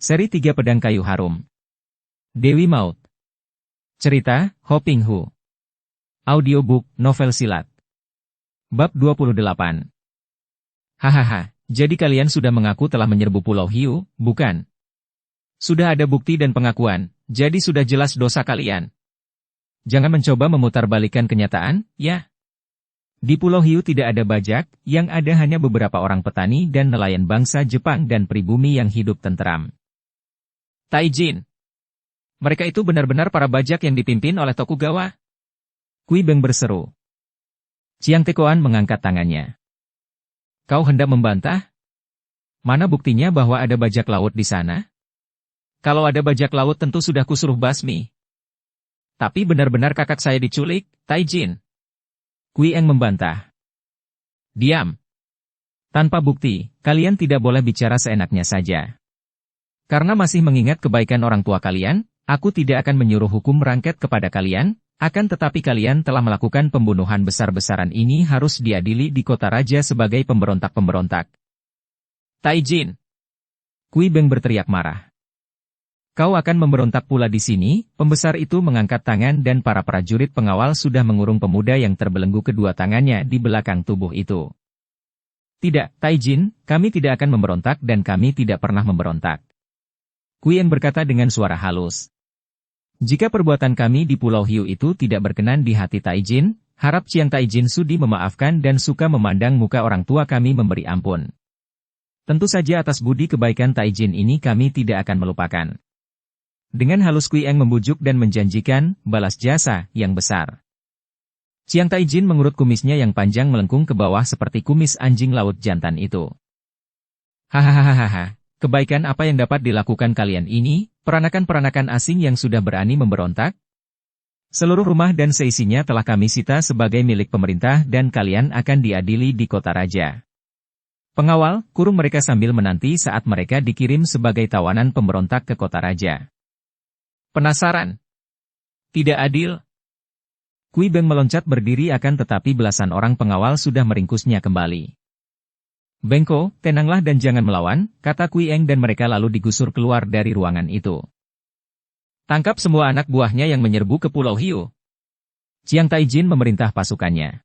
Seri 3 Pedang Kayu Harum. Dewi Maut. Cerita, Hoping Hu. Audiobook, novel silat. Bab 28. Hahaha, jadi kalian sudah mengaku telah menyerbu Pulau Hiu, bukan? Sudah ada bukti dan pengakuan, jadi sudah jelas dosa kalian. Jangan mencoba memutarbalikkan kenyataan, ya. Di Pulau Hiu tidak ada bajak, yang ada hanya beberapa orang petani dan nelayan bangsa Jepang dan pribumi yang hidup tenteram. Taijin. Mereka itu benar-benar para bajak yang dipimpin oleh Tokugawa. Kui Beng berseru. Chiang Tekoan mengangkat tangannya. Kau hendak membantah? Mana buktinya bahwa ada bajak laut di sana? Kalau ada bajak laut tentu sudah kusuruh basmi. Tapi benar-benar kakak saya diculik, Taijin. Kui Eng membantah. Diam. Tanpa bukti, kalian tidak boleh bicara seenaknya saja. Karena masih mengingat kebaikan orang tua kalian, aku tidak akan menyuruh hukum rangket kepada kalian, akan tetapi kalian telah melakukan pembunuhan besar-besaran ini harus diadili di kota raja sebagai pemberontak-pemberontak. Taijin. Kui Beng berteriak marah. Kau akan memberontak pula di sini, pembesar itu mengangkat tangan dan para prajurit pengawal sudah mengurung pemuda yang terbelenggu kedua tangannya di belakang tubuh itu. Tidak, Taijin, kami tidak akan memberontak dan kami tidak pernah memberontak. Kui Eng berkata dengan suara halus. Jika perbuatan kami di Pulau Hiu itu tidak berkenan di hati Taijin, harap Chiang Taijin sudi memaafkan dan suka memandang muka orang tua kami memberi ampun. Tentu saja atas budi kebaikan Taijin ini kami tidak akan melupakan. Dengan halus Kui Eng membujuk dan menjanjikan balas jasa yang besar. Chiang Taijin mengurut kumisnya yang panjang melengkung ke bawah seperti kumis anjing laut jantan itu. Hahaha. Kebaikan apa yang dapat dilakukan kalian ini, peranakan-peranakan asing yang sudah berani memberontak? Seluruh rumah dan seisinya telah kami sita sebagai milik pemerintah dan kalian akan diadili di kota raja. Pengawal, kurung mereka sambil menanti saat mereka dikirim sebagai tawanan pemberontak ke kota raja. Penasaran? Tidak adil? Kui Beng meloncat berdiri akan tetapi belasan orang pengawal sudah meringkusnya kembali. Bengko, tenanglah dan jangan melawan, kata Kui Eng dan mereka lalu digusur keluar dari ruangan itu. Tangkap semua anak buahnya yang menyerbu ke Pulau Hiu. Chiang Taijin memerintah pasukannya.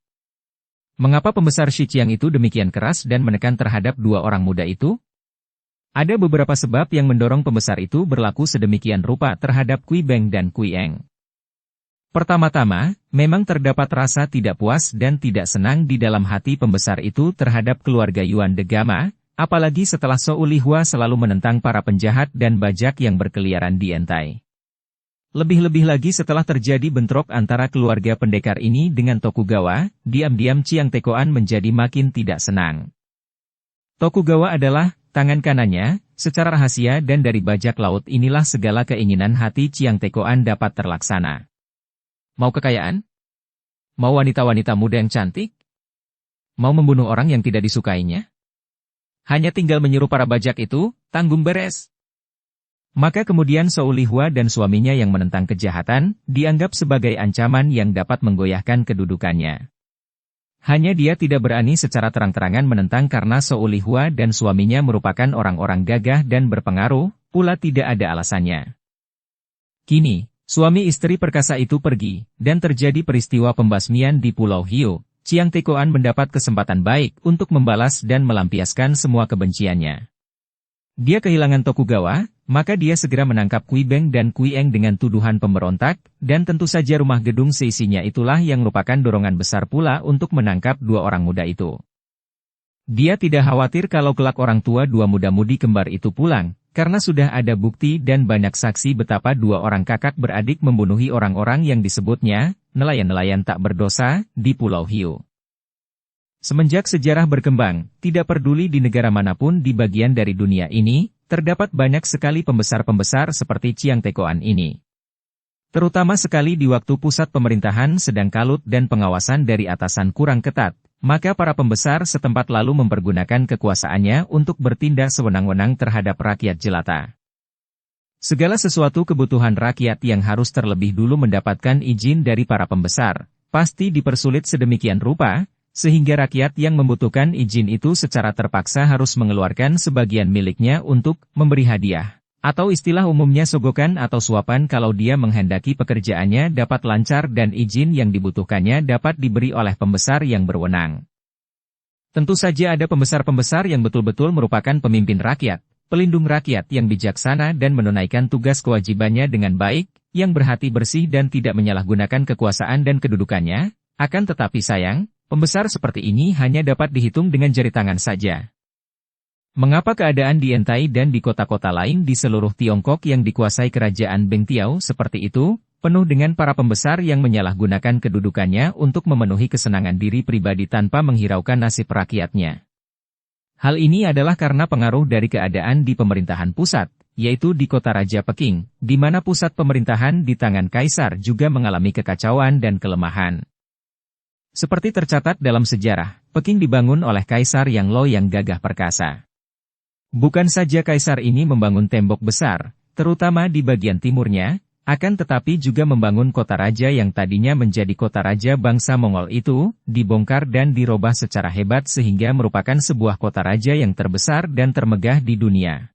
Mengapa pembesar Shi Chiang itu demikian keras dan menekan terhadap dua orang muda itu? Ada beberapa sebab yang mendorong pembesar itu berlaku sedemikian rupa terhadap Kui Beng dan Kui Eng. Pertama-tama, memang terdapat rasa tidak puas dan tidak senang di dalam hati pembesar itu terhadap keluarga Yuan de Gama, apalagi setelah Sou Lihua selalu menentang para penjahat dan bajak yang berkeliaran di Entai. Lebih-lebih lagi setelah terjadi bentrok antara keluarga pendekar ini dengan Tokugawa, diam-diam Chiang Tekoan menjadi makin tidak senang. Tokugawa adalah tangan kanannya, secara rahasia dan dari bajak laut inilah segala keinginan hati Chiang Tekoan dapat terlaksana. Mau kekayaan? Mau wanita-wanita muda yang cantik? Mau membunuh orang yang tidak disukainya? Hanya tinggal menyuruh para bajak itu, tanggung beres. Maka kemudian Sou Lihua dan suaminya yang menentang kejahatan, dianggap sebagai ancaman yang dapat menggoyahkan kedudukannya. Hanya dia tidak berani secara terang-terangan menentang karena Sou Lihua dan suaminya merupakan orang-orang gagah dan berpengaruh, pula tidak ada alasannya. Kini, suami istri perkasa itu pergi, dan terjadi peristiwa pembasmian di Pulau Hiu. Chiang Tekoan mendapat kesempatan baik untuk membalas dan melampiaskan semua kebenciannya. Dia kehilangan Tokugawa, maka dia segera menangkap Kui Beng dan Kui Eng dengan tuduhan pemberontak, dan tentu saja rumah gedung seisinya itulah yang merupakan dorongan besar pula untuk menangkap dua orang muda itu. Dia tidak khawatir kalau kelak orang tua dua muda-mudi kembar itu pulang, karena sudah ada bukti dan banyak saksi betapa dua orang kakak beradik membunuhi orang-orang yang disebutnya, nelayan-nelayan tak berdosa, di Pulau Hiu. Semenjak sejarah berkembang, tidak peduli di negara manapun di bagian dari dunia ini, terdapat banyak sekali pembesar-pembesar seperti Chiang Tekoan ini. Terutama sekali di waktu pusat pemerintahan sedang kalut dan pengawasan dari atasan kurang ketat. Maka para pembesar setempat lalu mempergunakan kekuasaannya untuk bertindak sewenang-wenang terhadap rakyat jelata. Segala sesuatu kebutuhan rakyat yang harus terlebih dulu mendapatkan izin dari para pembesar, pasti dipersulit sedemikian rupa, sehingga rakyat yang membutuhkan izin itu secara terpaksa harus mengeluarkan sebagian miliknya untuk memberi hadiah, Atau istilah umumnya sogokan atau suapan kalau dia menghendaki pekerjaannya dapat lancar dan izin yang dibutuhkannya dapat diberi oleh pembesar yang berwenang. Tentu saja ada pembesar-pembesar yang betul-betul merupakan pemimpin rakyat, pelindung rakyat yang bijaksana dan menunaikan tugas kewajibannya dengan baik, yang berhati bersih dan tidak menyalahgunakan kekuasaan dan kedudukannya. Akan tetapi sayang, pembesar seperti ini hanya dapat dihitung dengan jari tangan saja. Mengapa keadaan di Entai dan di kota-kota lain di seluruh Tiongkok yang dikuasai kerajaan Beng Tiao seperti itu, penuh dengan para pembesar yang menyalahgunakan kedudukannya untuk memenuhi kesenangan diri pribadi tanpa menghiraukan nasib rakyatnya? Hal ini adalah karena pengaruh dari keadaan di pemerintahan pusat, yaitu di kota Raja Peking, di mana pusat pemerintahan di tangan kaisar juga mengalami kekacauan dan kelemahan. Seperti tercatat dalam sejarah, Peking dibangun oleh Kaisar Yang Lo yang gagah perkasa. Bukan saja kaisar ini membangun tembok besar, terutama di bagian timurnya, akan tetapi juga membangun kota raja yang tadinya menjadi kota raja bangsa Mongol itu, dibongkar dan dirubah secara hebat sehingga merupakan sebuah kota raja yang terbesar dan termegah di dunia.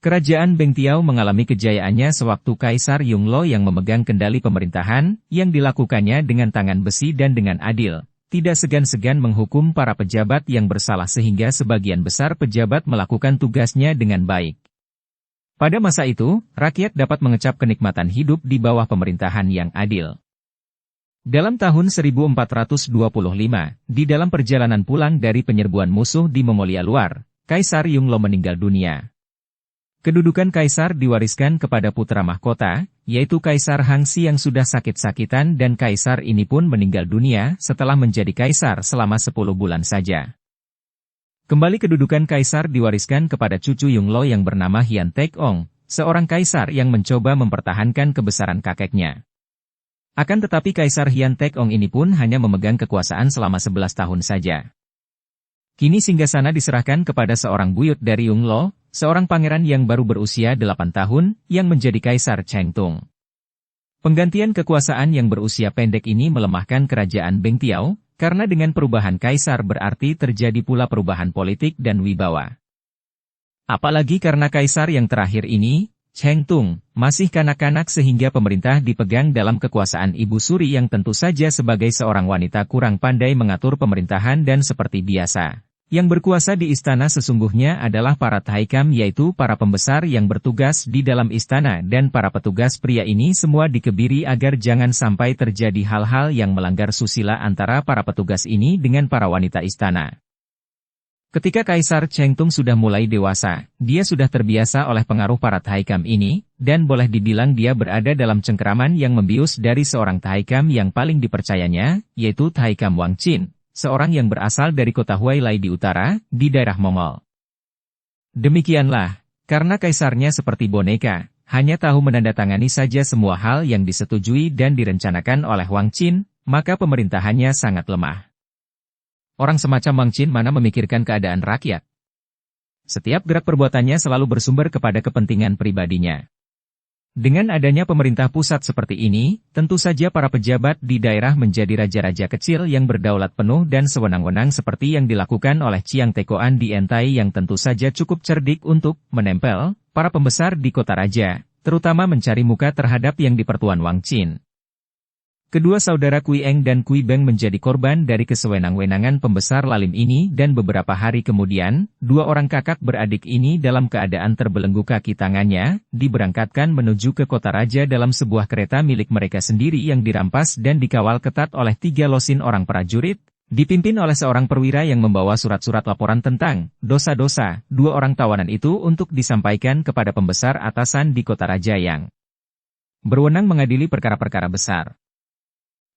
Kerajaan Beng Tiao mengalami kejayaannya sewaktu Kaisar Yongle yang memegang kendali pemerintahan, yang dilakukannya dengan tangan besi dan dengan adil. Tidak segan-segan menghukum para pejabat yang bersalah sehingga sebagian besar pejabat melakukan tugasnya dengan baik. Pada masa itu, rakyat dapat mengecap kenikmatan hidup di bawah pemerintahan yang adil. Dalam tahun 1425, di dalam perjalanan pulang dari penyerbuan musuh di Mongolia Luar, Kaisar Yongle meninggal dunia. Kedudukan kaisar diwariskan kepada putra mahkota, yaitu Kaisar Hangxi yang sudah sakit-sakitan dan kaisar ini pun meninggal dunia setelah menjadi kaisar selama 10 bulan saja. Kembali kedudukan kaisar diwariskan kepada cucu Yongle yang bernama Hian Taek Ong, seorang kaisar yang mencoba mempertahankan kebesaran kakeknya. Akan tetapi Kaisar Hian Taek Ong ini pun hanya memegang kekuasaan selama 11 tahun saja. Kini singgasana diserahkan kepada seorang buyut dari Yongle, seorang pangeran yang baru berusia 8 tahun, yang menjadi Kaisar Cheng Tung. Penggantian kekuasaan yang berusia pendek ini melemahkan kerajaan Beng Tiao, karena dengan perubahan kaisar berarti terjadi pula perubahan politik dan wibawa. Apalagi karena kaisar yang terakhir ini, Cheng Tung, masih kanak-kanak sehingga pemerintah dipegang dalam kekuasaan Ibu Suri yang tentu saja sebagai seorang wanita kurang pandai mengatur pemerintahan dan seperti biasa. Yang berkuasa di istana sesungguhnya adalah para taikam yaitu para pembesar yang bertugas di dalam istana dan para petugas pria ini semua dikebiri agar jangan sampai terjadi hal-hal yang melanggar susila antara para petugas ini dengan para wanita istana. Ketika Kaisar Cheng Tung sudah mulai dewasa, dia sudah terbiasa oleh pengaruh para taikam ini, dan boleh dibilang dia berada dalam cengkeraman yang membius dari seorang taikam yang paling dipercayanya, yaitu Taikam Wang Qin, seorang yang berasal dari kota Huailai di utara, di daerah Mongol. Demikianlah, karena kaisarnya seperti boneka, hanya tahu menandatangani saja semua hal yang disetujui dan direncanakan oleh Wang Qin, maka pemerintahannya sangat lemah. Orang semacam Wang Qin mana memikirkan keadaan rakyat? Setiap gerak perbuatannya selalu bersumber kepada kepentingan pribadinya. Dengan adanya pemerintah pusat seperti ini, tentu saja para pejabat di daerah menjadi raja-raja kecil yang berdaulat penuh dan sewenang-wenang seperti yang dilakukan oleh Chiang Tekoan di Entai yang tentu saja cukup cerdik untuk menempel para pembesar di kota raja, terutama mencari muka terhadap yang dipertuan Wang Qin. Kedua saudara Kui Eng dan Kui Beng menjadi korban dari kesewenang-wenangan pembesar lalim ini dan beberapa hari kemudian, dua orang kakak beradik ini dalam keadaan terbelenggu kaki tangannya, diberangkatkan menuju ke kota raja dalam sebuah kereta milik mereka sendiri yang dirampas dan dikawal ketat oleh 3 losin orang prajurit, dipimpin oleh seorang perwira yang membawa surat-surat laporan tentang dosa-dosa 2 orang tawanan itu untuk disampaikan kepada pembesar atasan di kota raja yang berwenang mengadili perkara-perkara besar.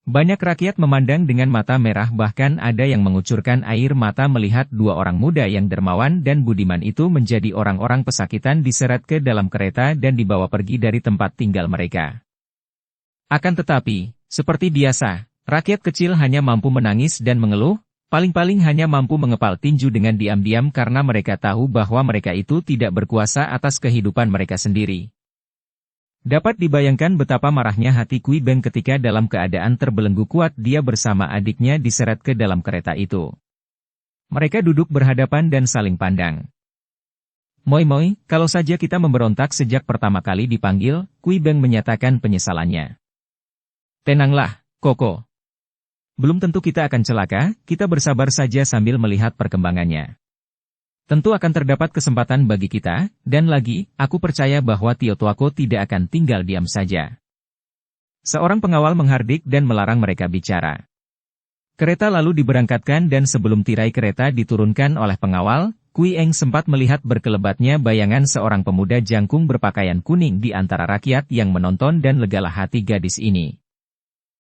Banyak rakyat memandang dengan mata merah bahkan ada yang mengucurkan air mata melihat 2 orang muda yang dermawan dan budiman itu menjadi orang-orang pesakitan diseret ke dalam kereta dan dibawa pergi dari tempat tinggal mereka. Akan tetapi, seperti biasa, rakyat kecil hanya mampu menangis dan mengeluh, paling-paling hanya mampu mengepal tinju dengan diam-diam karena mereka tahu bahwa mereka itu tidak berkuasa atas kehidupan mereka sendiri. Dapat dibayangkan betapa marahnya hati Kui Beng ketika dalam keadaan terbelenggu kuat dia bersama adiknya diseret ke dalam kereta itu. Mereka duduk berhadapan dan saling pandang. Moi Moi, kalau saja kita memberontak sejak pertama kali dipanggil, Kui Beng menyatakan penyesalannya. Tenanglah, Koko. Belum tentu kita akan celaka, kita bersabar saja sambil melihat perkembangannya. Tentu akan terdapat kesempatan bagi kita, dan lagi, aku percaya bahwa Tio Tuako tidak akan tinggal diam saja. Seorang pengawal menghardik dan melarang mereka bicara. Kereta lalu diberangkatkan dan sebelum tirai kereta diturunkan oleh pengawal, Kui Eng sempat melihat berkelebatnya bayangan seorang pemuda jangkung berpakaian kuning di antara rakyat yang menonton dan legalah hati gadis ini.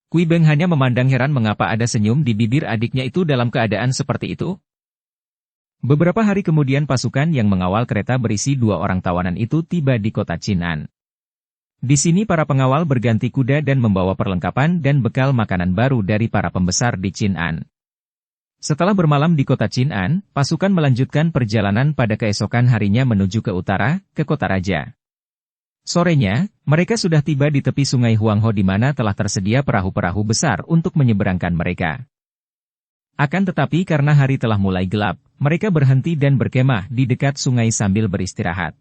Kui Beng hanya memandang heran mengapa ada senyum di bibir adiknya itu dalam keadaan seperti itu. Beberapa hari kemudian pasukan yang mengawal kereta berisi 2 orang tawanan itu tiba di kota Chinan. Di sini para pengawal berganti kuda dan membawa perlengkapan dan bekal makanan baru dari para pembesar di Chinan. Setelah bermalam di kota Chinan, pasukan melanjutkan perjalanan pada keesokan harinya menuju ke utara, ke kota raja. Sorenya, mereka sudah tiba di tepi sungai Huangho di mana telah tersedia perahu-perahu besar untuk menyeberangkan mereka. Akan tetapi karena hari telah mulai gelap, mereka berhenti dan berkemah di dekat sungai sambil beristirahat.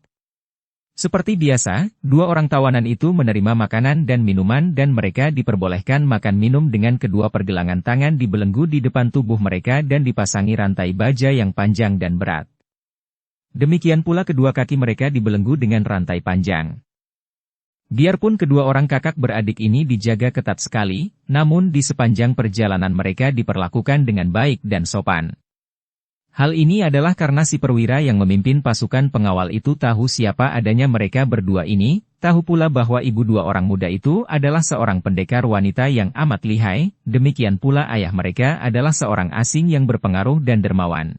Seperti biasa, 2 orang tawanan itu menerima makanan dan minuman dan mereka diperbolehkan makan minum dengan kedua pergelangan tangan dibelenggu di depan tubuh mereka dan dipasangi rantai baja yang panjang dan berat. Demikian pula kedua kaki mereka dibelenggu dengan rantai panjang. Biarpun kedua orang kakak beradik ini dijaga ketat sekali, namun di sepanjang perjalanan mereka diperlakukan dengan baik dan sopan. Hal ini adalah karena si perwira yang memimpin pasukan pengawal itu tahu siapa adanya mereka berdua ini, tahu pula bahwa ibu 2 orang muda itu adalah seorang pendekar wanita yang amat lihai, demikian pula ayah mereka adalah seorang asing yang berpengaruh dan dermawan.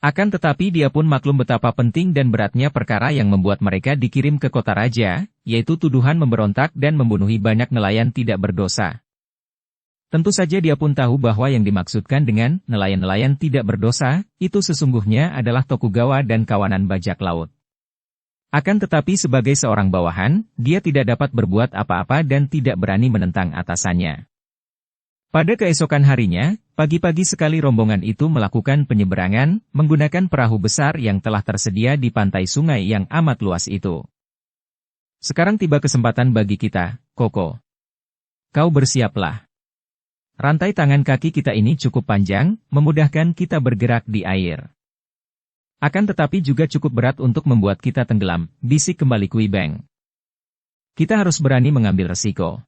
Akan tetapi dia pun maklum betapa penting dan beratnya perkara yang membuat mereka dikirim ke kota raja, yaitu tuduhan memberontak dan membunuhi banyak nelayan tidak berdosa. Tentu saja dia pun tahu bahwa yang dimaksudkan dengan nelayan-nelayan tidak berdosa, itu sesungguhnya adalah Tokugawa dan kawanan bajak laut. Akan tetapi sebagai seorang bawahan, dia tidak dapat berbuat apa-apa dan tidak berani menentang atasannya. Pada keesokan harinya, pagi-pagi sekali rombongan itu melakukan penyeberangan, menggunakan perahu besar yang telah tersedia di pantai sungai yang amat luas itu. Sekarang tiba kesempatan bagi kita, Koko. Kau bersiaplah. Rantai tangan kaki kita ini cukup panjang, memudahkan kita bergerak di air. Akan tetapi juga cukup berat untuk membuat kita tenggelam, bisik kembali Kui Beng. Kita harus berani mengambil resiko.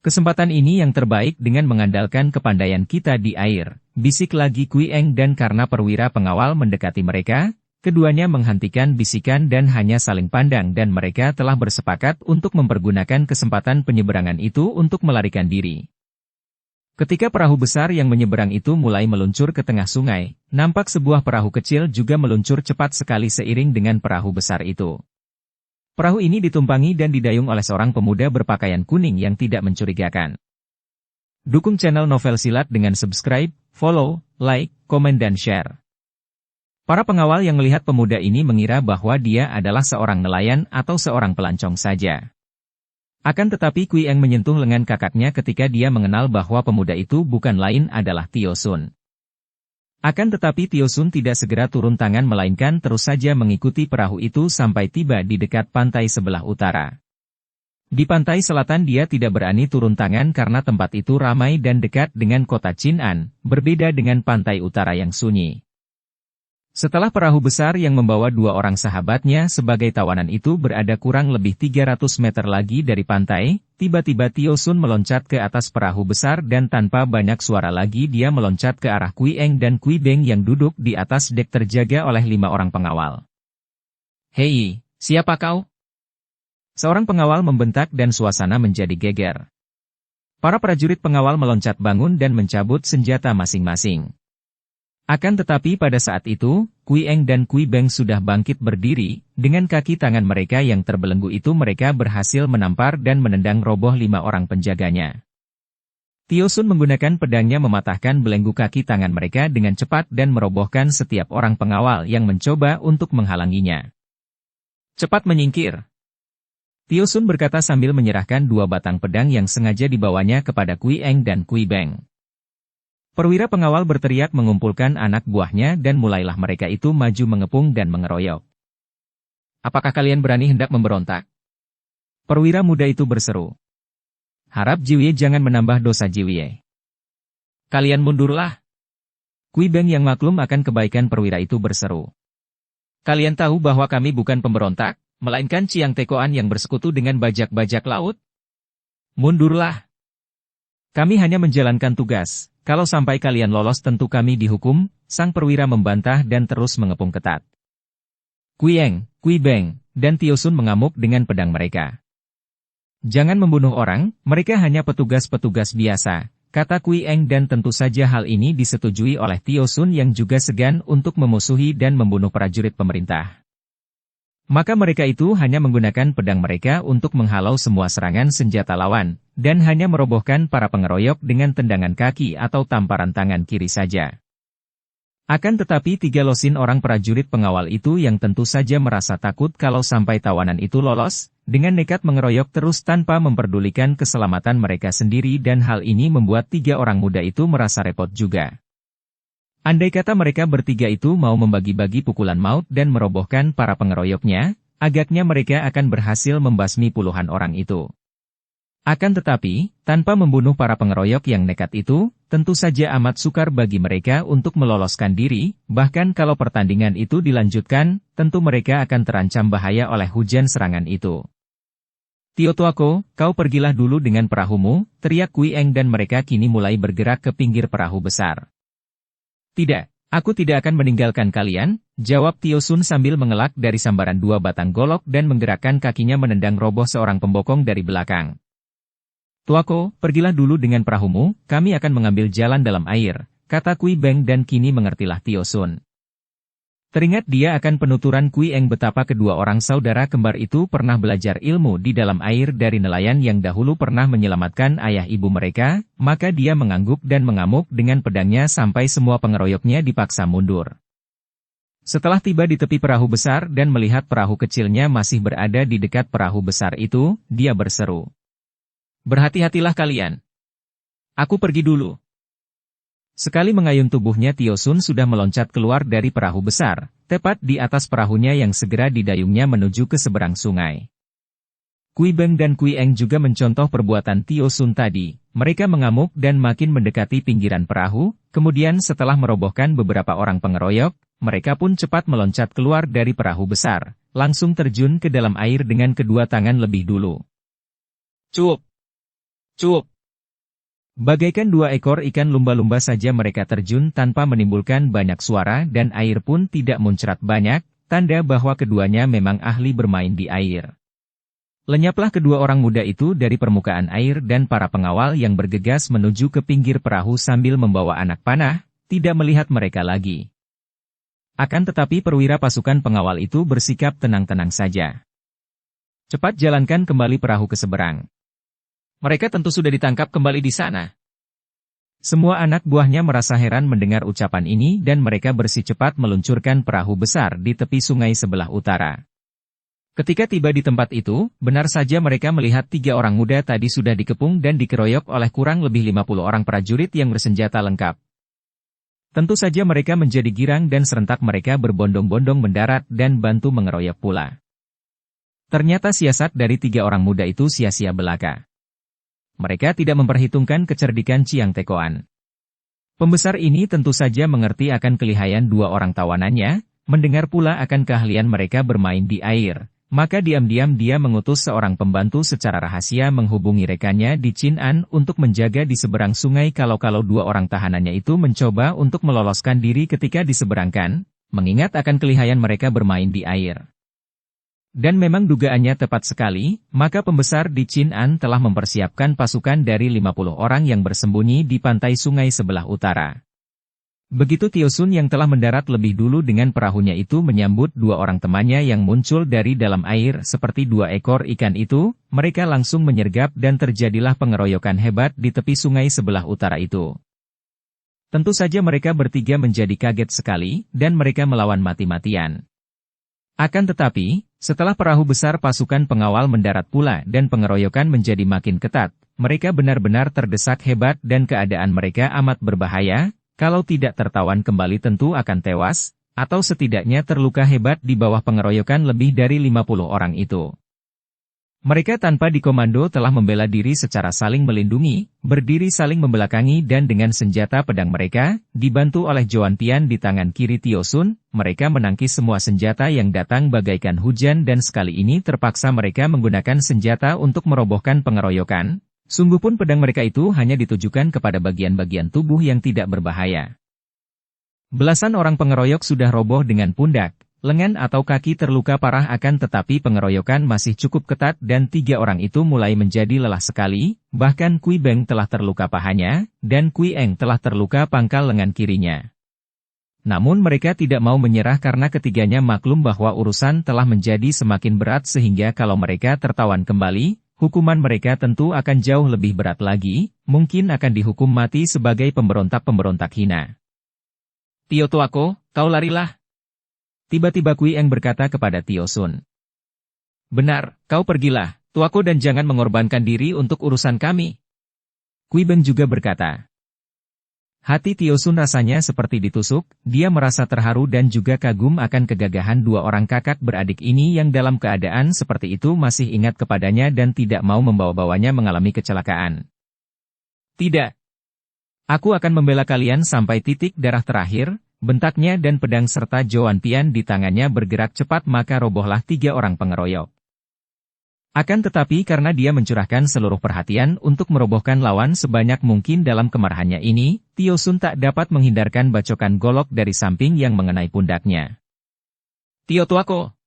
Kesempatan ini yang terbaik dengan mengandalkan kepandaian kita di air, bisik lagi Kui Eng dan karena perwira pengawal mendekati mereka, keduanya menghentikan bisikan dan hanya saling pandang dan mereka telah bersepakat untuk mempergunakan kesempatan penyeberangan itu untuk melarikan diri. Ketika perahu besar yang menyeberang itu mulai meluncur ke tengah sungai, nampak sebuah perahu kecil juga meluncur cepat sekali seiring dengan perahu besar itu. Perahu ini ditumpangi dan didayung oleh seorang pemuda berpakaian kuning yang tidak mencurigakan. Dukung channel Novel Silat dengan subscribe, follow, like, komen dan share. Para pengawal yang melihat pemuda ini mengira bahwa dia adalah seorang nelayan atau seorang pelancong saja. Akan tetapi Kui Eng menyentuh lengan kakaknya ketika dia mengenal bahwa pemuda itu bukan lain adalah Tio Sun. Akan tetapi Tio Sun tidak segera turun tangan melainkan terus saja mengikuti perahu itu sampai tiba di dekat pantai sebelah utara. Di pantai selatan dia tidak berani turun tangan karena tempat itu ramai dan dekat dengan kota Chinan, berbeda dengan pantai utara yang sunyi. Setelah perahu besar yang membawa 2 orang sahabatnya sebagai tawanan itu berada kurang lebih 300 meter lagi dari pantai, tiba-tiba Tio Sun meloncat ke atas perahu besar dan tanpa banyak suara lagi dia meloncat ke arah Kui Eng dan Kui Beng yang duduk di atas dek terjaga oleh 5 orang pengawal. Hei, siapa kau? Seorang pengawal membentak dan suasana menjadi geger. Para prajurit pengawal meloncat bangun dan mencabut senjata masing-masing. Akan tetapi pada saat itu, Kui Eng dan Kui Beng sudah bangkit berdiri, dengan kaki tangan mereka yang terbelenggu itu mereka berhasil menampar dan menendang roboh 5 orang penjaganya. Tio Sun menggunakan pedangnya mematahkan belenggu kaki tangan mereka dengan cepat dan merobohkan setiap orang pengawal yang mencoba untuk menghalanginya. Cepat menyingkir! Tio Sun berkata sambil menyerahkan 2 batang pedang yang sengaja dibawanya kepada Kui Eng dan Kui Beng. Perwira pengawal berteriak mengumpulkan anak buahnya dan mulailah mereka itu maju mengepung dan mengeroyok. Apakah kalian berani hendak memberontak? Perwira muda itu berseru. Harap Jiwie jangan menambah dosa Jiwie. Kalian mundurlah. Kui Beng yang maklum akan kebaikan perwira itu berseru. Kalian tahu bahwa kami bukan pemberontak, melainkan Ciang Tekoan yang bersekutu dengan bajak-bajak laut? Mundurlah. Kami hanya menjalankan tugas, kalau sampai kalian lolos tentu kami dihukum, sang perwira membantah dan terus mengepung ketat. Kui Eng, Kui Beng, dan Tio Sun mengamuk dengan pedang mereka. Jangan membunuh orang, mereka hanya petugas-petugas biasa, kata Kui Eng dan tentu saja hal ini disetujui oleh Tio Sun yang juga segan untuk memusuhi dan membunuh prajurit pemerintah. Maka mereka itu hanya menggunakan pedang mereka untuk menghalau semua serangan senjata lawan, dan hanya merobohkan para pengeroyok dengan tendangan kaki atau tamparan tangan kiri saja. Akan tetapi 3 losin orang prajurit pengawal itu yang tentu saja merasa takut kalau sampai tawanan itu lolos, dengan nekat mengeroyok terus tanpa memperdulikan keselamatan mereka sendiri dan hal ini membuat 3 orang muda itu merasa repot juga. Andai kata mereka bertiga itu mau membagi-bagi pukulan maut dan merobohkan para pengeroyoknya, agaknya mereka akan berhasil membasmi puluhan orang itu. Akan tetapi, tanpa membunuh para pengeroyok yang nekat itu, tentu saja amat sukar bagi mereka untuk meloloskan diri, bahkan kalau pertandingan itu dilanjutkan, tentu mereka akan terancam bahaya oleh hujan serangan itu. Tio Tuako, kau pergilah dulu dengan perahumu, teriak Kui Eng dan mereka kini mulai bergerak ke pinggir perahu besar. Tidak, aku tidak akan meninggalkan kalian, jawab Tio Sun sambil mengelak dari sambaran 2 batang golok dan menggerakkan kakinya menendang roboh seorang pembokong dari belakang. Tuako, pergilah dulu dengan perahumu, kami akan mengambil jalan dalam air, kata Kui Beng dan kini mengertilah Tio Sun. Teringat dia akan penuturan Kui Eng betapa kedua orang saudara kembar itu pernah belajar ilmu di dalam air dari nelayan yang dahulu pernah menyelamatkan ayah ibu mereka, maka dia mengangguk dan mengamuk dengan pedangnya sampai semua pengeroyoknya dipaksa mundur. Setelah tiba di tepi perahu besar dan melihat perahu kecilnya masih berada di dekat perahu besar itu, dia berseru. Berhati-hatilah kalian. Aku pergi dulu. Sekali mengayun tubuhnya Tio Sun sudah meloncat keluar dari perahu besar, tepat di atas perahunya yang segera didayungnya menuju ke seberang sungai. Kui Beng dan Kui Eng juga mencontoh perbuatan Tio Sun tadi, mereka mengamuk dan makin mendekati pinggiran perahu, kemudian setelah merobohkan beberapa orang pengeroyok, mereka pun cepat meloncat keluar dari perahu besar, langsung terjun ke dalam air dengan kedua tangan lebih dulu. Cup! Cup! Bagaikan 2 ekor ikan lumba-lumba saja mereka terjun tanpa menimbulkan banyak suara dan air pun tidak muncrat banyak, tanda bahwa keduanya memang ahli bermain di air. Lenyaplah kedua orang muda itu dari permukaan air dan para pengawal yang bergegas menuju ke pinggir perahu sambil membawa anak panah, tidak melihat mereka lagi. Akan tetapi perwira pasukan pengawal itu bersikap tenang-tenang saja. Cepat jalankan kembali perahu ke seberang. Mereka tentu sudah ditangkap kembali di sana. Semua anak buahnya merasa heran mendengar ucapan ini dan mereka bersih-cepat meluncurkan perahu besar di tepi sungai sebelah utara. Ketika tiba di tempat itu, benar saja mereka melihat 3 orang muda tadi sudah dikepung dan dikeroyok oleh kurang lebih 50 orang prajurit yang bersenjata lengkap. Tentu saja mereka menjadi girang dan serentak mereka berbondong-bondong mendarat dan bantu mengeroyok pula. Ternyata siasat dari 3 orang muda itu sia-sia belaka. Mereka tidak memperhitungkan kecerdikan Ciang Tekoan. Pembesar ini tentu saja mengerti akan kelihayan 2 orang tawanannya, mendengar pula akan keahlian mereka bermain di air, maka diam-diam dia mengutus seorang pembantu secara rahasia menghubungi rekannya di Chin'an untuk menjaga di seberang sungai kalau-kalau 2 orang tahanannya itu mencoba untuk meloloskan diri ketika diseberangkan, mengingat akan kelihayan mereka bermain di air. Dan memang dugaannya tepat sekali, maka pembesar di Chin'an telah mempersiapkan pasukan dari 50 orang yang bersembunyi di pantai sungai sebelah utara. Begitu Tio Sun yang telah mendarat lebih dulu dengan perahunya itu menyambut 2 orang temannya yang muncul dari dalam air seperti 2 ekor ikan itu, mereka langsung menyergap dan terjadilah pengeroyokan hebat di tepi sungai sebelah utara itu. Tentu saja mereka bertiga menjadi kaget sekali, dan mereka melawan mati-matian. Akan tetapi, setelah perahu besar pasukan pengawal mendarat pula dan pengeroyokan menjadi makin ketat, mereka benar-benar terdesak hebat dan keadaan mereka amat berbahaya, kalau tidak tertawan kembali tentu akan tewas, atau setidaknya terluka hebat di bawah pengeroyokan lebih dari 50 orang itu. Mereka tanpa dikomando telah membela diri secara saling melindungi, berdiri saling membelakangi dan dengan senjata pedang mereka, dibantu oleh Joan Tian di tangan kiri Tio Sun, mereka menangkis semua senjata yang datang bagaikan hujan dan sekali ini terpaksa mereka menggunakan senjata untuk merobohkan pengeroyokan. Sungguh pun pedang mereka itu hanya ditujukan kepada bagian-bagian tubuh yang tidak berbahaya. Belasan orang pengeroyok sudah roboh dengan pundak, lengan atau kaki terluka parah akan tetapi pengeroyokan masih cukup ketat dan 3 orang itu mulai menjadi lelah sekali, bahkan Kui Beng telah terluka pahanya, dan Kui Eng telah terluka pangkal lengan kirinya. Namun mereka tidak mau menyerah karena ketiganya maklum bahwa urusan telah menjadi semakin berat sehingga kalau mereka tertawan kembali, hukuman mereka tentu akan jauh lebih berat lagi, mungkin akan dihukum mati sebagai pemberontak-pemberontak hina. Tio Tuako, kau larilah. Tiba-tiba Kui Eng berkata kepada Tio Sun. Benar, kau pergilah, Tuako dan jangan mengorbankan diri untuk urusan kami. Kui Beng juga berkata. Hati Tio Sun rasanya seperti ditusuk, dia merasa terharu dan juga kagum akan kegagahan 2 orang kakak beradik ini yang dalam keadaan seperti itu masih ingat kepadanya dan tidak mau membawa-bawanya mengalami kecelakaan. Tidak. Aku akan membela kalian sampai titik darah terakhir. Bentaknya dan pedang serta Joan Tian di tangannya bergerak cepat maka robohlah 3 orang pengeroyok. Akan tetapi karena dia mencurahkan seluruh perhatian untuk merobohkan lawan sebanyak mungkin dalam kemarahannya ini, Tio Sun tak dapat menghindarkan bacokan golok dari samping yang mengenai pundaknya. Tio Tuako!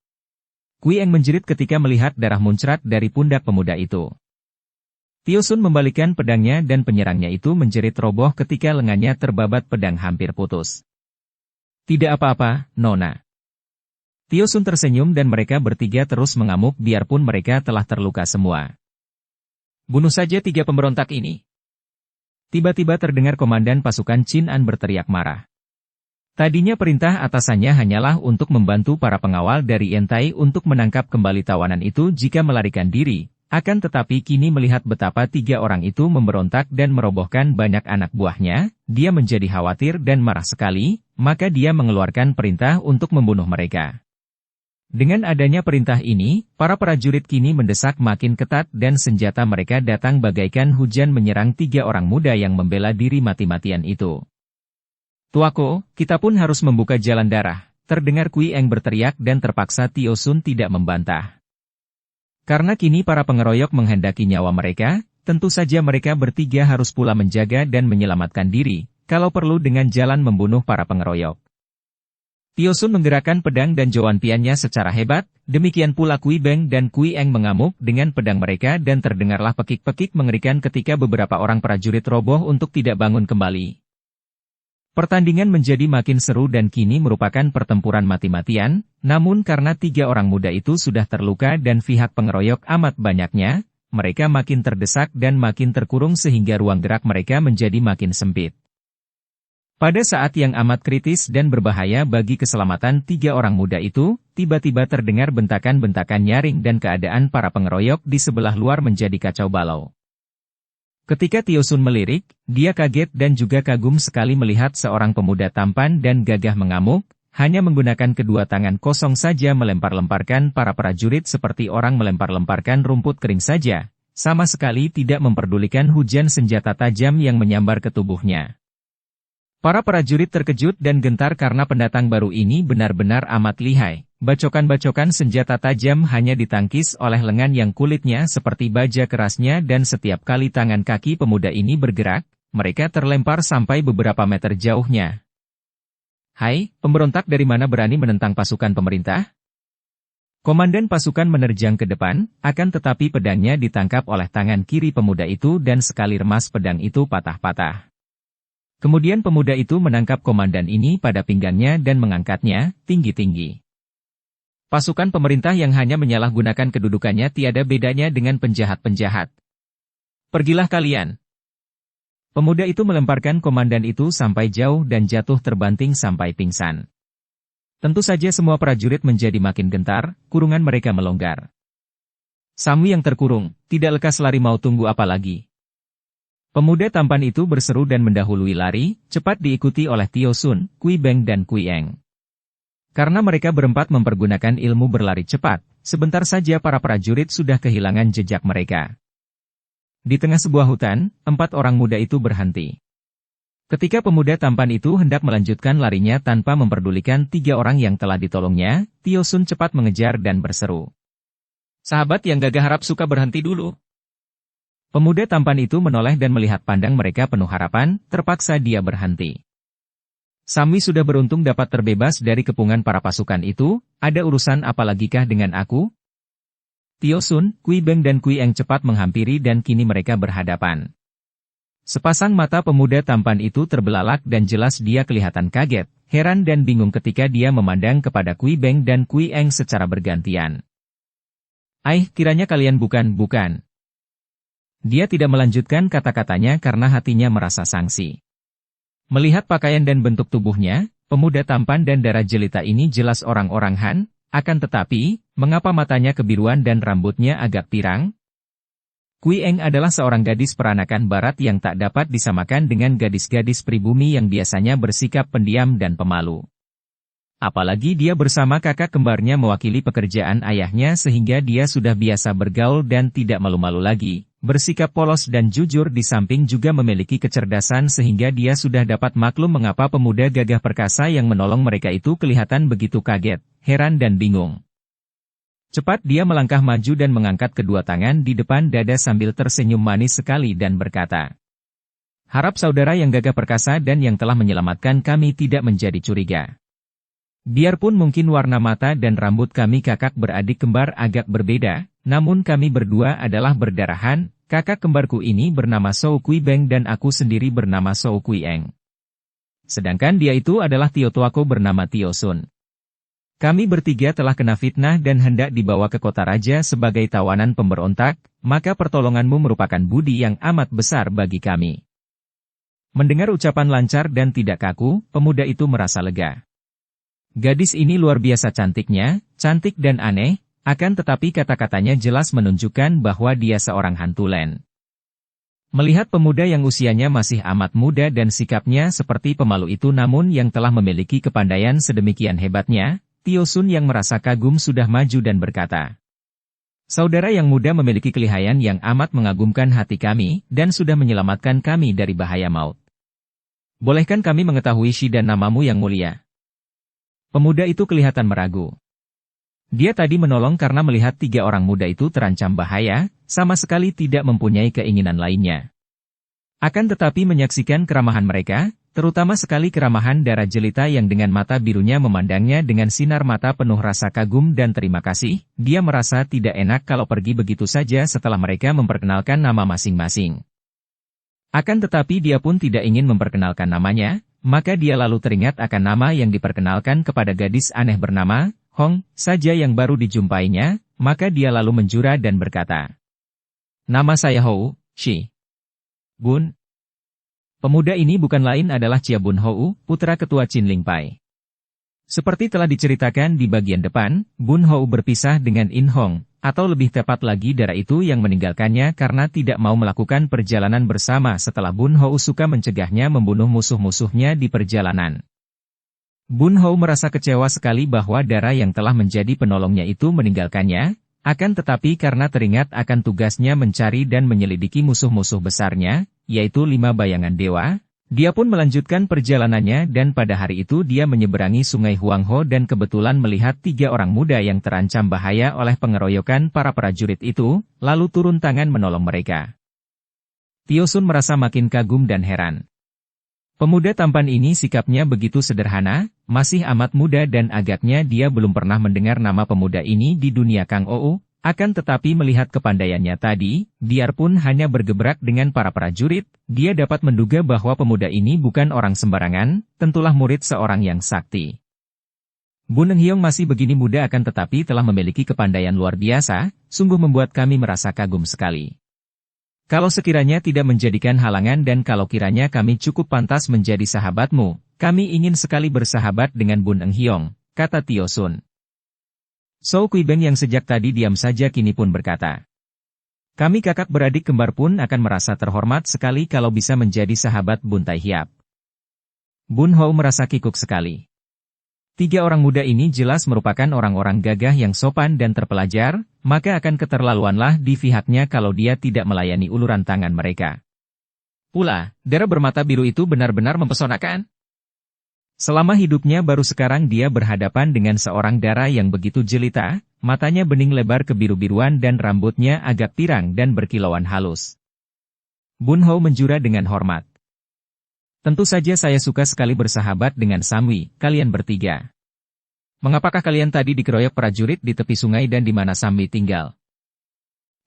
Kui Eng menjerit ketika melihat darah muncrat dari pundak pemuda itu. Tio Sun membalikkan pedangnya dan penyerangnya itu menjerit roboh ketika lengannya terbabat pedang hampir putus. Tidak apa-apa, Nona. Tio Sun tersenyum dan mereka bertiga terus mengamuk biarpun mereka telah terluka semua. Bunuh saja 3 pemberontak ini. Tiba-tiba terdengar komandan pasukan Chin An berteriak marah. Tadinya perintah atasannya hanyalah untuk membantu para pengawal dari Yentai untuk menangkap kembali tawanan itu jika melarikan diri. Akan tetapi kini melihat betapa 3 orang itu memberontak dan merobohkan banyak anak buahnya, dia menjadi khawatir dan marah sekali, maka dia mengeluarkan perintah untuk membunuh mereka. Dengan adanya perintah ini, para prajurit kini mendesak makin ketat dan senjata mereka datang bagaikan hujan menyerang 3 orang muda yang membela diri mati-matian itu. Tuako, kita pun harus membuka jalan darah, terdengar Kui Eng berteriak dan terpaksa Tio Sun tidak membantah. Karena kini para pengeroyok menghendaki nyawa mereka, tentu saja mereka bertiga harus pula menjaga dan menyelamatkan diri, kalau perlu dengan jalan membunuh para pengeroyok. Tio Sun menggerakkan pedang dan Joan Tiannya secara hebat, demikian pula Kui Beng dan Kui Eng mengamuk dengan pedang mereka dan terdengarlah pekik-pekik mengerikan ketika beberapa orang prajurit roboh untuk tidak bangun kembali. Pertandingan menjadi makin seru dan kini merupakan pertempuran mati-matian, namun karena 3 orang muda itu sudah terluka dan pihak pengeroyok amat banyaknya, mereka makin terdesak dan makin terkurung sehingga ruang gerak mereka menjadi makin sempit. Pada saat yang amat kritis dan berbahaya bagi keselamatan 3 orang muda itu, tiba-tiba terdengar bentakan-bentakan nyaring dan keadaan para pengeroyok di sebelah luar menjadi kacau balau. Ketika Tio Sun melirik, dia kaget dan juga kagum sekali melihat seorang pemuda tampan dan gagah mengamuk, hanya menggunakan kedua tangan kosong saja melempar-lemparkan para prajurit seperti orang melempar-lemparkan rumput kering saja, sama sekali tidak memperdulikan hujan senjata tajam yang menyambar ke tubuhnya. Para prajurit terkejut dan gentar karena pendatang baru ini benar-benar amat lihai. Bacokan-bacokan senjata tajam hanya ditangkis oleh lengan yang kulitnya seperti baja kerasnya dan setiap kali tangan kaki pemuda ini bergerak, mereka terlempar sampai beberapa meter jauhnya. Hai, pemberontak dari mana berani menentang pasukan pemerintah? Komandan pasukan menerjang ke depan, akan tetapi pedangnya ditangkap oleh tangan kiri pemuda itu dan sekali remas pedang itu patah-patah. Kemudian pemuda itu menangkap komandan ini pada pinggangnya dan mengangkatnya tinggi-tinggi. Pasukan pemerintah yang hanya menyalahgunakan kedudukannya tiada bedanya dengan penjahat-penjahat. Pergilah kalian. Pemuda itu melemparkan komandan itu sampai jauh dan jatuh terbanting sampai pingsan. Tentu saja semua prajurit menjadi makin gentar, kurungan mereka melonggar. Samu yang terkurung, tidak lekas lari mau tunggu apa lagi. Pemuda tampan itu berseru dan mendahului lari, cepat diikuti oleh Tio Sun, Kui Beng dan Kui Eng. Karena mereka berempat mempergunakan ilmu berlari cepat, sebentar saja para prajurit sudah kehilangan jejak mereka. Di tengah sebuah hutan, 4 orang muda itu berhenti. Ketika pemuda tampan itu hendak melanjutkan larinya tanpa memperdulikan 3 orang yang telah ditolongnya, Tio Sun cepat mengejar dan berseru. Sahabat yang gagah harap suka berhenti dulu. Pemuda tampan itu menoleh dan melihat pandang mereka penuh harapan, terpaksa dia berhenti. Sami sudah beruntung dapat terbebas dari kepungan para pasukan itu, ada urusan apa lagikah dengan aku? Tio Sun, Kui Beng dan Kui Eng cepat menghampiri dan kini mereka berhadapan. Sepasang mata pemuda tampan itu terbelalak dan jelas dia kelihatan kaget, heran dan bingung ketika dia memandang kepada Kui Beng dan Kui Eng secara bergantian. Kiranya kalian bukan. Dia tidak melanjutkan kata-katanya karena hatinya merasa sangsi. Melihat pakaian dan bentuk tubuhnya, pemuda tampan dan darah jelita ini jelas orang-orang Han, akan tetapi, mengapa matanya kebiruan dan rambutnya agak pirang? Kui Eng adalah seorang gadis peranakan barat yang tak dapat disamakan dengan gadis-gadis pribumi yang biasanya bersikap pendiam dan pemalu. Apalagi dia bersama kakak kembarnya mewakili pekerjaan ayahnya sehingga dia sudah biasa bergaul dan tidak malu-malu lagi. Bersikap polos dan jujur di samping juga memiliki kecerdasan sehingga dia sudah dapat maklum mengapa pemuda gagah perkasa yang menolong mereka itu kelihatan begitu kaget, heran dan bingung. Cepat dia melangkah maju dan mengangkat kedua tangan di depan dada sambil tersenyum manis sekali dan berkata, "Harap saudara yang gagah perkasa dan yang telah menyelamatkan kami tidak menjadi curiga. Biarpun mungkin warna mata dan rambut kami kakak beradik kembar agak berbeda, namun kami berdua adalah berdarahan. Kakak kembarku ini bernama Shou Kui Beng dan aku sendiri bernama Shou Kui Eng. Sedangkan dia itu adalah Tio tuaku bernama Tio Sun. Kami bertiga telah kena fitnah dan hendak dibawa ke kota raja sebagai tawanan pemberontak, maka pertolonganmu merupakan budi yang amat besar bagi kami." Mendengar ucapan lancar dan tidak kaku, pemuda itu merasa lega. Gadis ini luar biasa cantiknya, cantik dan aneh, akan tetapi kata-katanya jelas menunjukkan bahwa dia seorang hantulen. Melihat pemuda yang usianya masih amat muda dan sikapnya seperti pemalu itu namun yang telah memiliki kepandaian sedemikian hebatnya, Tio Sun yang merasa kagum sudah maju dan berkata, "Saudara yang muda memiliki kelihayan yang amat mengagumkan hati kami, dan sudah menyelamatkan kami dari bahaya maut. Bolehkan kami mengetahui Shi dan namamu yang mulia?" Pemuda itu kelihatan meragu. Dia tadi menolong karena melihat 3 orang muda itu terancam bahaya, sama sekali tidak mempunyai keinginan lainnya. Akan tetapi menyaksikan keramahan mereka, terutama sekali keramahan darah jelita yang dengan mata birunya memandangnya dengan sinar mata penuh rasa kagum dan terima kasih, dia merasa tidak enak kalau pergi begitu saja setelah mereka memperkenalkan nama masing-masing. Akan tetapi dia pun tidak ingin memperkenalkan namanya, maka dia lalu teringat akan nama yang diperkenalkan kepada gadis aneh bernama Hong saja yang baru dijumpainya, maka dia lalu menjura dan berkata, "Nama saya Hou, Shi. Bun." Pemuda ini bukan lain adalah Chia Bun Hou, putra ketua Qin Ling Pai. Seperti telah diceritakan di bagian depan, Bun Hou berpisah dengan In Hong, atau lebih tepat lagi darah itu yang meninggalkannya karena tidak mau melakukan perjalanan bersama setelah Bun Hou suka mencegahnya membunuh musuh-musuhnya di perjalanan. Bun Hou merasa kecewa sekali bahwa darah yang telah menjadi penolongnya itu meninggalkannya, akan tetapi karena teringat akan tugasnya mencari dan menyelidiki musuh-musuh besarnya, yaitu 5 bayangan dewa, dia pun melanjutkan perjalanannya dan pada hari itu dia menyeberangi sungai Huangho dan kebetulan melihat 3 orang muda yang terancam bahaya oleh pengeroyokan para prajurit itu, lalu turun tangan menolong mereka. Tio Sun merasa makin kagum dan heran. Pemuda tampan ini sikapnya begitu sederhana, masih amat muda dan agaknya dia belum pernah mendengar nama pemuda ini di dunia Kang Ou. Akan tetapi melihat kepandaiannya tadi, biarpun hanya bergebrak dengan para prajurit, dia dapat menduga bahwa pemuda ini bukan orang sembarangan, tentulah murid seorang yang sakti. Bun Hyong masih begini muda akan tetapi telah memiliki kepandaian luar biasa, sungguh membuat kami merasa kagum sekali. Kalau sekiranya tidak menjadikan halangan dan kalau kiranya kami cukup pantas menjadi sahabatmu, kami ingin sekali bersahabat dengan Bun Hyong, kata Tio Sun. Shou Kui Beng yang sejak tadi diam saja kini pun berkata, Kami kakak beradik kembar pun akan merasa terhormat sekali kalau bisa menjadi sahabat Bun Taihiap. Bun Hou merasa kikuk sekali. Tiga orang muda ini jelas merupakan orang-orang gagah yang sopan dan terpelajar, maka akan keterlaluanlah di pihaknya kalau dia tidak melayani uluran tangan mereka. Pula, darah bermata biru itu benar-benar mempesonakan. Selama hidupnya baru sekarang dia berhadapan dengan seorang dara yang begitu jelita, matanya bening lebar kebiru-biruan dan rambutnya agak pirang dan berkilauan halus. Bun Hou menjura dengan hormat. Tentu saja saya suka sekali bersahabat dengan Samwi, kalian bertiga. Mengapakah kalian tadi dikeroyok prajurit di tepi sungai dan di mana Samwi tinggal?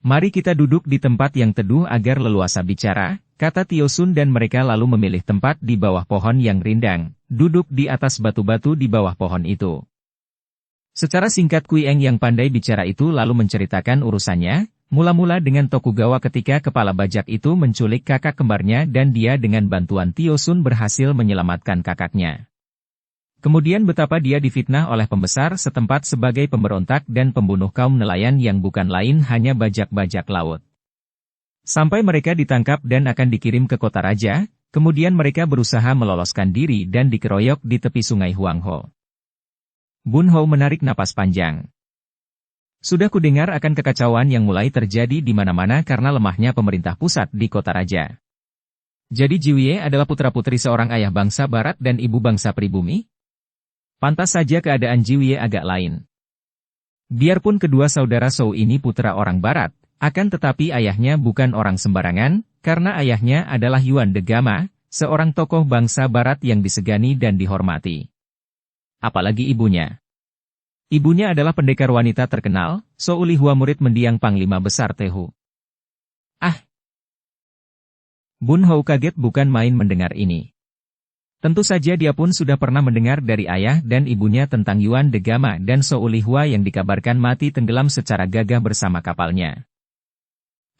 Mari kita duduk di tempat yang teduh agar leluasa bicara, kata Tio Sun dan mereka lalu memilih tempat di bawah pohon yang rindang, duduk di atas batu-batu di bawah pohon itu. Secara singkat Kui Eng yang pandai bicara itu lalu menceritakan urusannya, mula-mula dengan Tokugawa ketika kepala bajak itu menculik kakak kembarnya dan dia dengan bantuan Tio Sun berhasil menyelamatkan kakaknya. Kemudian betapa dia difitnah oleh pembesar setempat sebagai pemberontak dan pembunuh kaum nelayan yang bukan lain hanya bajak-bajak laut. Sampai mereka ditangkap dan akan dikirim ke kota raja, kemudian mereka berusaha meloloskan diri dan dikeroyok di tepi sungai Huangho. Bun Hou menarik napas panjang. Sudah kudengar akan kekacauan yang mulai terjadi di mana-mana karena lemahnya pemerintah pusat di kota raja. Jadi Jiwie adalah putra-putri seorang ayah bangsa barat dan ibu bangsa pribumi? Pantas saja keadaan Jiwie agak lain. Biarpun kedua saudara Zhou ini putra orang barat, akan tetapi ayahnya bukan orang sembarangan, karena ayahnya adalah Yuan de Gama, seorang tokoh bangsa barat yang disegani dan dihormati. Apalagi ibunya. Ibunya adalah pendekar wanita terkenal, Zhou Lihua murid mendiang Panglima Besar Tehu. Ah! Bun Hou kaget bukan main mendengar ini. Tentu saja dia pun sudah pernah mendengar dari ayah dan ibunya tentang Yuan de Gama dan Zhou Lihua yang dikabarkan mati tenggelam secara gagah bersama kapalnya.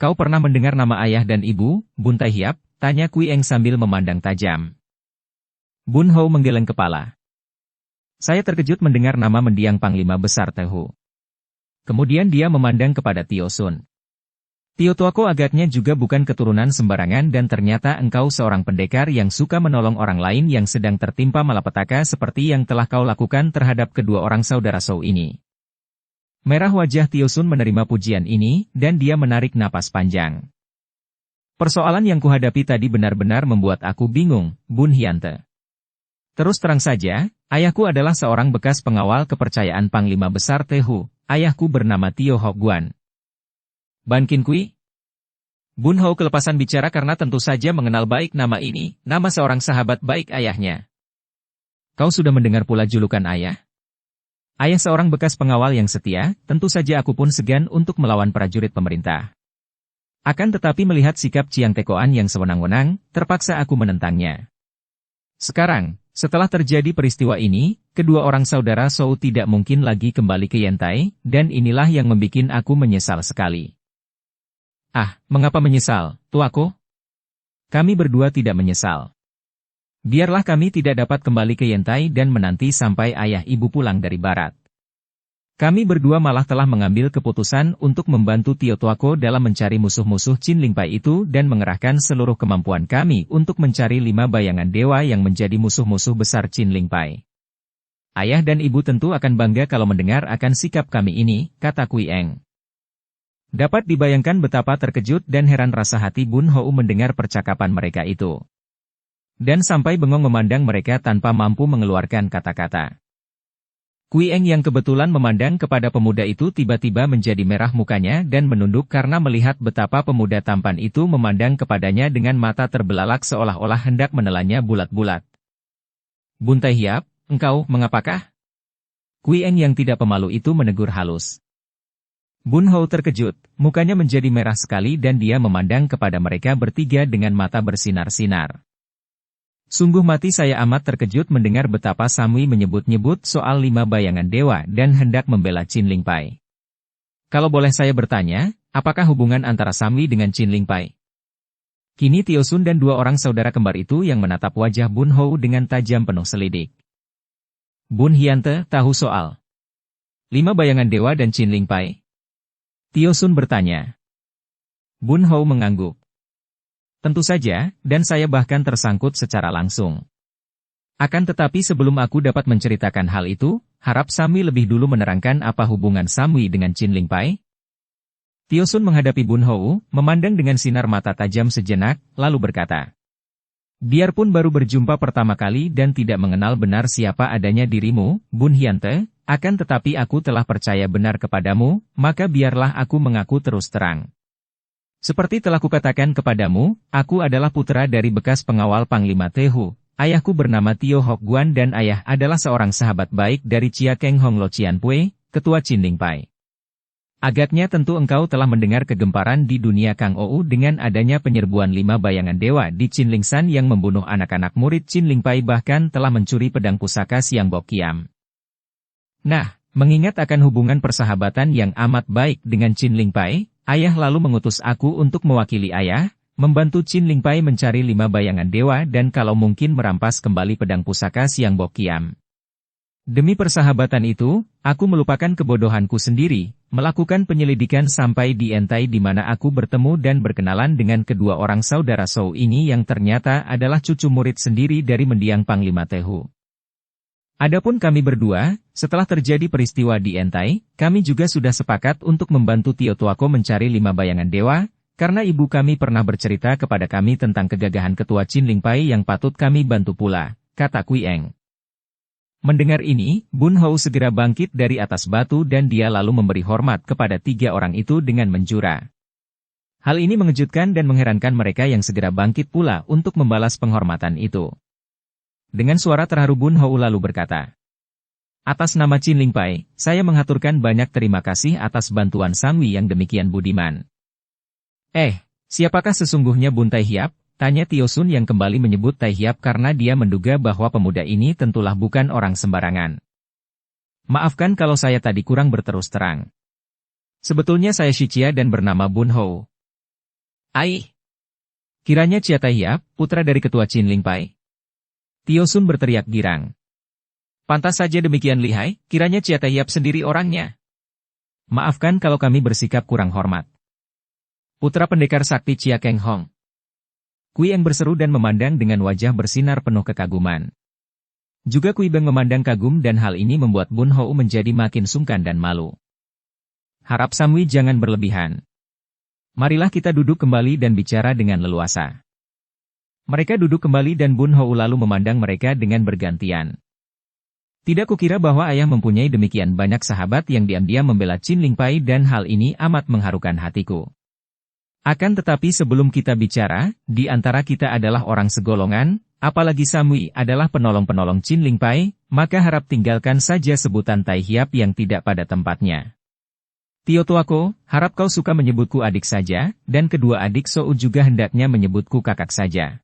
Kau pernah mendengar nama ayah dan ibu, Bun Taihiap? Tanya Kui Eng sambil memandang tajam. Bun Hou menggeleng kepala. Saya terkejut mendengar nama mendiang Panglima Besar Tehu. Kemudian dia memandang kepada Tio Sun. Tio tuaku agaknya juga bukan keturunan sembarangan dan ternyata engkau seorang pendekar yang suka menolong orang lain yang sedang tertimpa malapetaka seperti yang telah kau lakukan terhadap kedua orang saudara Zhou ini. Merah wajah Tio Sun menerima pujian ini, dan dia menarik napas panjang. Persoalan yang kuhadapi tadi benar-benar membuat aku bingung, Bun Hyante. Terus terang saja, ayahku adalah seorang bekas pengawal kepercayaan Panglima Besar Tehu, ayahku bernama Tio Hokguan. Ban Qin Kui? Bun Hou kelepasan bicara karena tentu saja mengenal baik nama ini, nama seorang sahabat baik ayahnya. Kau sudah mendengar pula julukan ayah? Ayah seorang bekas pengawal yang setia, tentu saja aku pun segan untuk melawan prajurit pemerintah. Akan tetapi melihat sikap Chiang Tekoan yang sewenang-wenang, terpaksa aku menentangnya. Sekarang, setelah terjadi peristiwa ini, kedua orang saudara Zhou tidak mungkin lagi kembali ke Yantai, dan inilah yang membuat aku menyesal sekali. Ah, mengapa menyesal, tuaku? Kami berdua tidak menyesal. Biarlah kami tidak dapat kembali ke Yantai dan menanti sampai ayah ibu pulang dari barat. Kami berdua malah telah mengambil keputusan untuk membantu Tio Tuako dalam mencari musuh-musuh Qin Lingpai itu dan mengerahkan seluruh kemampuan kami untuk mencari 5 bayangan dewa yang menjadi musuh-musuh besar Qin Lingpai. Ayah dan ibu tentu akan bangga kalau mendengar akan sikap kami ini, kata Kui Eng. Dapat dibayangkan betapa terkejut dan heran rasa hati Bun Hou mendengar percakapan mereka itu. Dan sampai bengong memandang mereka tanpa mampu mengeluarkan kata-kata. Kui Eng yang kebetulan memandang kepada pemuda itu tiba-tiba menjadi merah mukanya dan menunduk karena melihat betapa pemuda tampan itu memandang kepadanya dengan mata terbelalak seolah-olah hendak menelannya bulat-bulat. Bun Taihiap, engkau, mengapakah? Kui Eng yang tidak pemalu itu menegur halus. Bun Hou terkejut, mukanya menjadi merah sekali dan dia memandang kepada mereka bertiga dengan mata bersinar-sinar. Sungguh mati saya amat terkejut mendengar betapa Samwi menyebut-nyebut soal 5 bayangan dewa dan hendak membela Qin Lingpai. Kalau boleh saya bertanya, apakah hubungan antara Samwi dengan Qin Lingpai? Kini Tio Sun dan 2 orang saudara kembar itu yang menatap wajah Bun Hou dengan tajam penuh selidik. Bun Hyante tahu soal 5 bayangan dewa dan Qin Lingpai? Tio Sun bertanya. Bun Hou mengangguk. Tentu saja, dan saya bahkan tersangkut secara langsung. Akan tetapi sebelum aku dapat menceritakan hal itu, harap Samui lebih dulu menerangkan apa hubungan Samui dengan Qin Lingpai. Tio Sun menghadapi Bun Hou, memandang dengan sinar mata tajam sejenak, lalu berkata. Biarpun baru berjumpa pertama kali dan tidak mengenal benar siapa adanya dirimu, Bun Hyante, akan tetapi aku telah percaya benar kepadamu, maka biarlah aku mengaku terus terang. Seperti telah kukatakan kepadamu, aku adalah putra dari bekas pengawal Panglima Tehu. Ayahku bernama Tio Hok Guan dan ayah adalah seorang sahabat baik dari Chia Keng Hong Lo Cian Pui, ketua Qin Lingpai. Agaknya tentu engkau telah mendengar kegemparan di dunia Kang Ou dengan adanya penyerbuan 5 bayangan dewa di Qin Lingshan yang membunuh anak-anak murid Qin Lingpai bahkan telah mencuri pedang pusaka Siang Bok Kiam. Nah, mengingat akan hubungan persahabatan yang amat baik dengan Qin Lingpai, ayah lalu mengutus aku untuk mewakili ayah, membantu Qin Lingpai mencari 5 bayangan dewa dan kalau mungkin merampas kembali pedang pusaka Siang Bok Kiam. Demi persahabatan itu, aku melupakan kebodohanku sendiri, melakukan penyelidikan sampai di Entai di mana aku bertemu dan berkenalan dengan kedua orang saudara Shou ini yang ternyata adalah cucu murid sendiri dari mendiang Panglima Tehu. Adapun kami berdua, setelah terjadi peristiwa di Entai, kami juga sudah sepakat untuk membantu Tio Tuako mencari 5 bayangan dewa, karena ibu kami pernah bercerita kepada kami tentang kegagahan ketua Qin Lingpai yang patut kami bantu pula, kata Kui Eng. Mendengar ini, Bun Hou segera bangkit dari atas batu dan dia lalu memberi hormat kepada 3 orang itu dengan menjura. Hal ini mengejutkan dan mengherankan mereka yang segera bangkit pula untuk membalas penghormatan itu. Dengan suara terharu Bun Hou lalu berkata, atas nama Qin Lingpai, saya menghaturkan banyak terima kasih atas bantuan Samui yang demikian budiman. Siapakah sesungguhnya Bun Tai Hiap? Tanya Tio Sun yang kembali menyebut Tai Hiap karena dia menduga bahwa pemuda ini tentulah bukan orang sembarangan. Maafkan kalau saya tadi kurang berterus terang. Sebetulnya saya Shichia dan bernama Bun Hou. Kiranya Chia Tai Hiap, putra dari ketua Qin Lingpai. Tio Sun berteriak girang. Pantas saja demikian lihai, kiranya Chia Tai Hiap sendiri orangnya. Maafkan kalau kami bersikap kurang hormat. Putra pendekar sakti Chia Keng Hong. Kui Eng berseru dan memandang dengan wajah bersinar penuh kekaguman. Juga Kui Beng memandang kagum dan hal ini membuat Bun Hou menjadi makin sungkan dan malu. Harap Samui jangan berlebihan. Marilah kita duduk kembali dan bicara dengan leluasa. Mereka duduk kembali dan Bun Hou lalu memandang mereka dengan bergantian. Tidak kukira bahwa ayah mempunyai demikian banyak sahabat yang diam-diam membela Qin Lingpai dan hal ini amat mengharukan hatiku. Akan tetapi sebelum kita bicara, di antara kita adalah orang segolongan, apalagi Samui adalah penolong-penolong Qin Lingpai, maka harap tinggalkan saja sebutan Tai Hiap yang tidak pada tempatnya. Tio Tuako, harap kau suka menyebutku adik saja, dan kedua adik Shou juga hendaknya menyebutku kakak saja.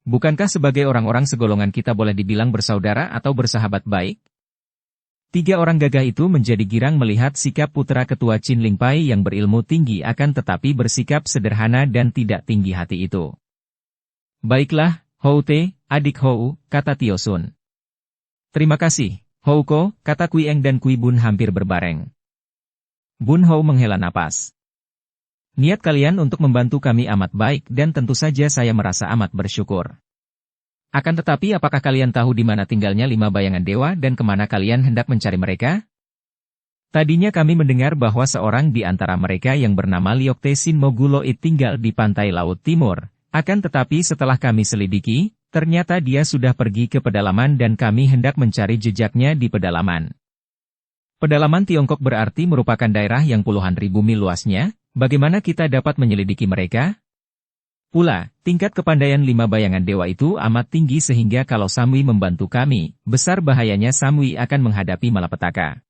Bukankah sebagai orang-orang segolongan kita boleh dibilang bersaudara atau bersahabat baik? 3 orang gagah itu menjadi girang melihat sikap putra ketua Qin Lingpai yang berilmu tinggi akan tetapi bersikap sederhana dan tidak tinggi hati itu. Baiklah, Hou Te, adik Hou, kata Tio Sun. Terima kasih, Hou Ko, kata Kui Eng dan Kui Bun hampir berbareng. Bun Hou menghela napas. Niat kalian untuk membantu kami amat baik dan tentu saja saya merasa amat bersyukur. Akan tetapi apakah kalian tahu di mana tinggalnya 5 bayangan dewa dan kemana kalian hendak mencari mereka? Tadinya kami mendengar bahwa seorang di antara mereka yang bernama Liok Te Sin Moguloid tinggal di pantai Laut Timur. Akan tetapi setelah kami selidiki, ternyata dia sudah pergi ke pedalaman dan kami hendak mencari jejaknya di pedalaman. Pedalaman Tiongkok berarti merupakan daerah yang puluhan ribu mil luasnya, bagaimana kita dapat menyelidiki mereka? Pula, tingkat kepandaian 5 bayangan dewa itu amat tinggi sehingga kalau Samui membantu kami, besar bahayanya Samui akan menghadapi malapetaka.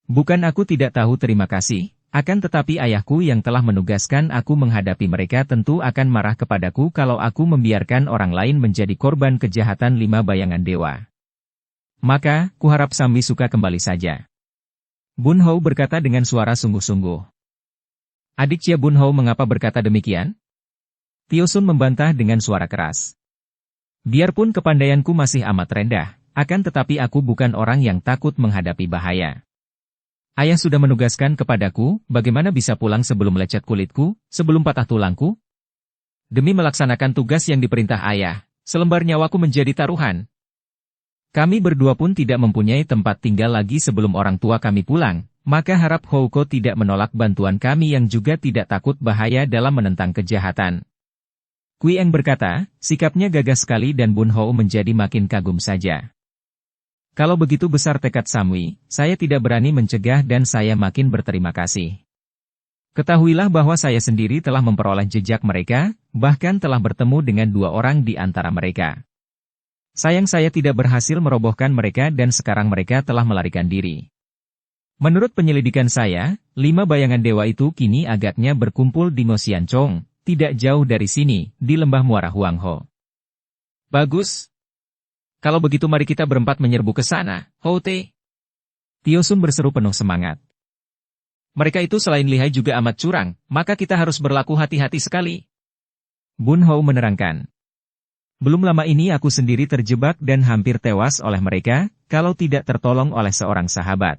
Bukan aku tidak tahu terima kasih, akan tetapi ayahku yang telah menugaskan aku menghadapi mereka tentu akan marah kepadaku kalau aku membiarkan orang lain menjadi korban kejahatan 5 bayangan dewa. Maka, kuharap Samui suka kembali saja. Bun Hou berkata dengan suara sungguh-sungguh. Adik Chia Bun Hou mengapa berkata demikian? Tio Sun membantah dengan suara keras. Biarpun kepandaianku masih amat rendah, akan tetapi aku bukan orang yang takut menghadapi bahaya. Ayah sudah menugaskan kepadaku, bagaimana bisa pulang sebelum lecet kulitku, sebelum patah tulangku? Demi melaksanakan tugas yang diperintah ayah, selembar nyawaku menjadi taruhan. Kami berdua pun tidak mempunyai tempat tinggal lagi sebelum orang tua kami pulang, maka harap Houko tidak menolak bantuan kami yang juga tidak takut bahaya dalam menentang kejahatan. Kui Eng berkata, sikapnya gagah sekali dan Bun Hou menjadi makin kagum saja. Kalau begitu besar tekad Samui, saya tidak berani mencegah dan saya makin berterima kasih. Ketahuilah bahwa saya sendiri telah memperoleh jejak mereka, bahkan telah bertemu dengan 2 orang di antara mereka. Sayang saya tidak berhasil merobohkan mereka dan sekarang mereka telah melarikan diri. Menurut penyelidikan saya, 5 bayangan dewa itu kini agaknya berkumpul di Mosiancong, tidak jauh dari sini, di lembah Muara Huangho. Bagus. Kalau begitu mari kita berempat menyerbu ke sana, Hou Te. Tio Sun berseru penuh semangat. Mereka itu selain lihai juga amat curang, maka kita harus berlaku hati-hati sekali. Bun Hou menerangkan. Belum lama ini aku sendiri terjebak dan hampir tewas oleh mereka, kalau tidak tertolong oleh seorang sahabat.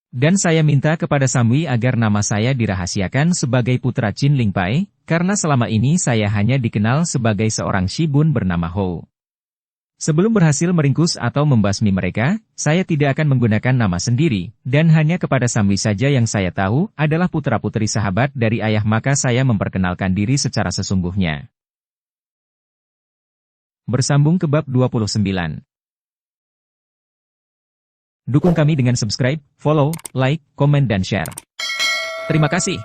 Dan saya minta kepada Samui agar nama saya dirahasiakan sebagai putra Qin Lingpai, karena selama ini saya hanya dikenal sebagai seorang Shibun bernama Hou. Sebelum berhasil meringkus atau membasmi mereka, saya tidak akan menggunakan nama sendiri, dan hanya kepada Samui saja yang saya tahu adalah putra-putri sahabat dari ayah maka saya memperkenalkan diri secara sesungguhnya. Bersambung ke bab 29. Dukung kami dengan subscribe, follow, like, komen dan share. Terima kasih.